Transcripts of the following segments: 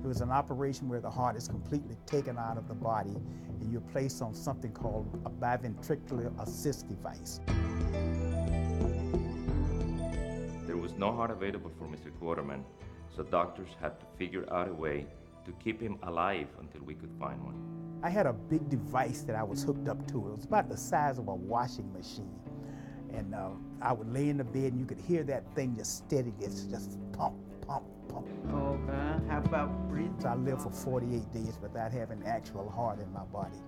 It was an operation where the heart is completely taken out of the body and you're placed on something called a biventricular assist device. There was no heart available for Mr. Quarterman, so doctors had to figure out a way to keep him alive until we could find one. I had a big device that I was hooked up to. It was about the size of a washing machine. And I would lay in the bed and you could hear that thing just steady, it's just pump, pump, pump. Okay, how about breathing? So I lived for 48 days without having actual heart in my body.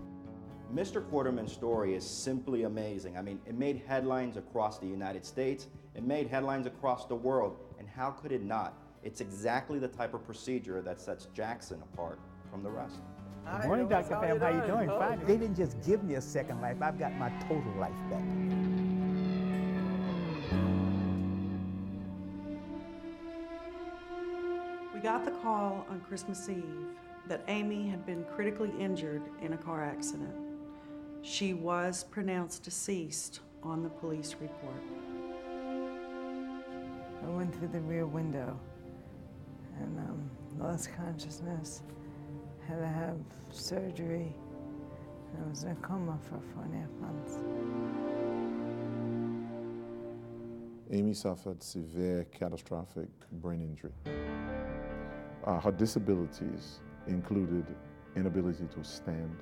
Mr. Quarterman's story is simply amazing. I mean, it made headlines across the United States, it made headlines across the world, and how could it not? It's exactly the type of procedure that sets Jackson apart from the rest. Good morning, Dr. Pham, how you doing? Fine. They didn't just give me a second life, I've got my total life back. We got the call on Christmas Eve that Amy had been critically injured in a car accident. She was pronounced deceased on the police report. I went through the rear window and lost consciousness. Had to have surgery. I was in a coma for 4.5 months. Amy suffered severe catastrophic brain injury. Her disabilities included inability to stand,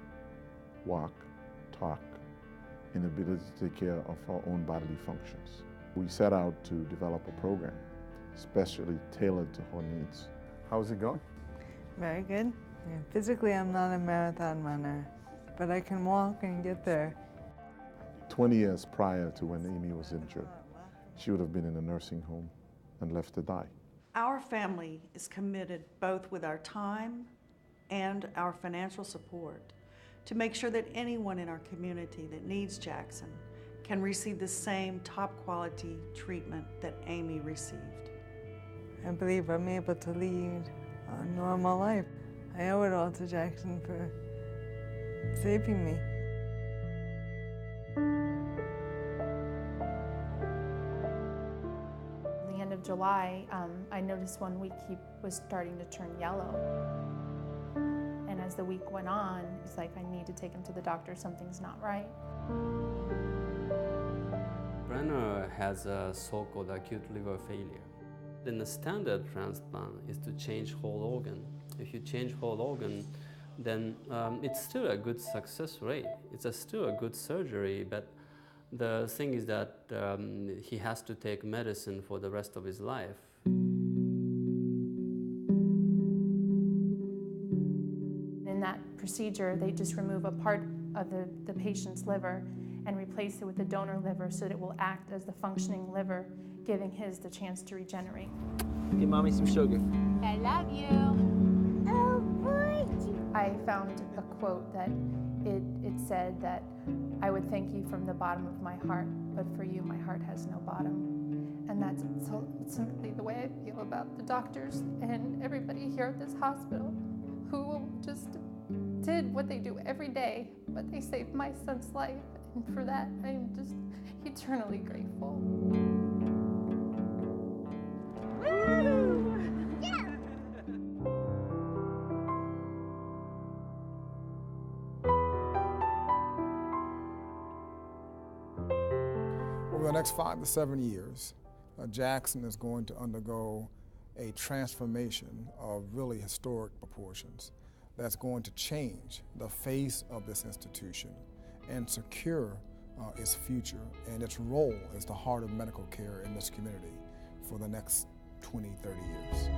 walk, talk, inability to take care of her own bodily functions. We set out to develop a program specially tailored to her needs. How's it going? Very good. Yeah, physically, I'm not a marathon runner, but I can walk and get there. 20 years prior to when Amy was injured, she would have been in a nursing home and left to die. Our family is committed both with our time and our financial support to make sure that anyone in our community that needs Jackson can receive the same top quality treatment that Amy received. I believe I'm able to lead a normal life. I owe it all to Jackson for saving me. At the end of July, I noticed 1 week he was starting to turn yellow. And as the week went on, it's like, I need to take him to the doctor, something's not right. Brenner has a so-called acute liver failure. Then the standard transplant is to change whole organ. If you change whole organ, then it's still a good success rate. It's still a good surgery, but the thing is that he has to take medicine for the rest of his life. In that procedure, they just remove a part of the patient's liver and replace it with a donor liver so that it will act as the functioning liver, giving his the chance to regenerate. Give mommy some sugar. I love you. Oh, boy. I found a quote that it said that I would thank you from the bottom of my heart, but for you, my heart has no bottom. And that's simply the way I feel about the doctors and everybody here at this hospital who just did what they do every day, but they saved my son's life. And for that, I am just eternally grateful. Woo! Yeah! Over the next 5 to 7 years, Jackson is going to undergo a transformation of really historic proportions that's going to change the face of this institution and secure its future and its role as the heart of medical care in this community for the next 20, 30 years.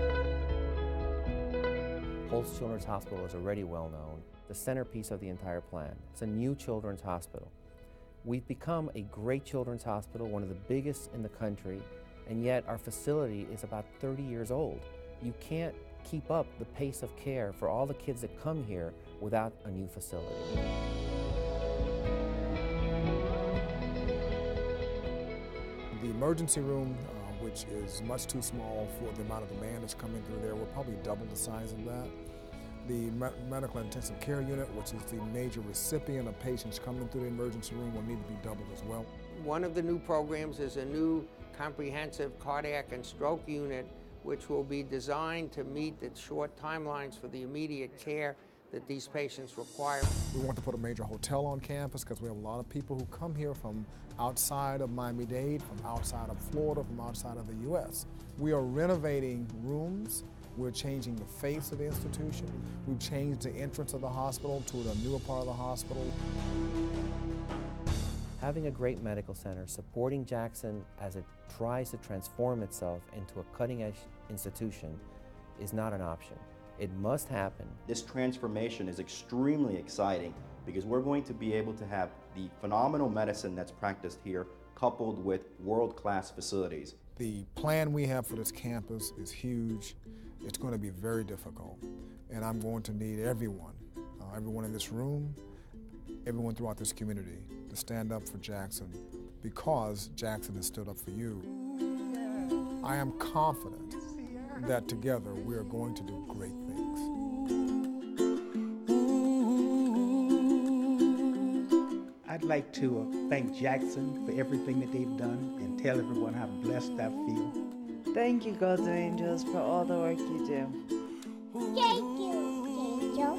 Pulse Children's Hospital is already well known, the centerpiece of the entire plan. It's a new children's hospital. We've become a great children's hospital, one of the biggest in the country, and yet our facility is about 30 years old. You can't keep up the pace of care for all the kids that come here without a new facility. The emergency room, which is much too small for the amount of demand that's coming through there, will probably double the size of that. The medical intensive care unit, which is the major recipient of patients coming through the emergency room, will need to be doubled as well. One of the new programs is a new comprehensive cardiac and stroke unit, which will be designed to meet the short timelines for the immediate care that these patients require. We want to put a major hotel on campus because we have a lot of people who come here from outside of Miami-Dade, from outside of Florida, from outside of the U.S. We are renovating rooms. We're changing the face of the institution. We've changed the entrance of the hospital to the newer part of the hospital. Having a great medical center, supporting Jackson as it tries to transform itself into a cutting-edge institution is not an option. It must happen. This transformation is extremely exciting because we're going to be able to have the phenomenal medicine that's practiced here coupled with world-class facilities. The plan we have for this campus is huge. It's going to be very difficult, and I'm going to need everyone in this room, everyone throughout this community to stand up for Jackson because Jackson has stood up for you. I am confident that together we are going to do great things. I'd like to thank Jackson for everything that they've done and tell everyone how blessed I feel. Thank you, God's Angels, for all the work you do. Thank you, Angel.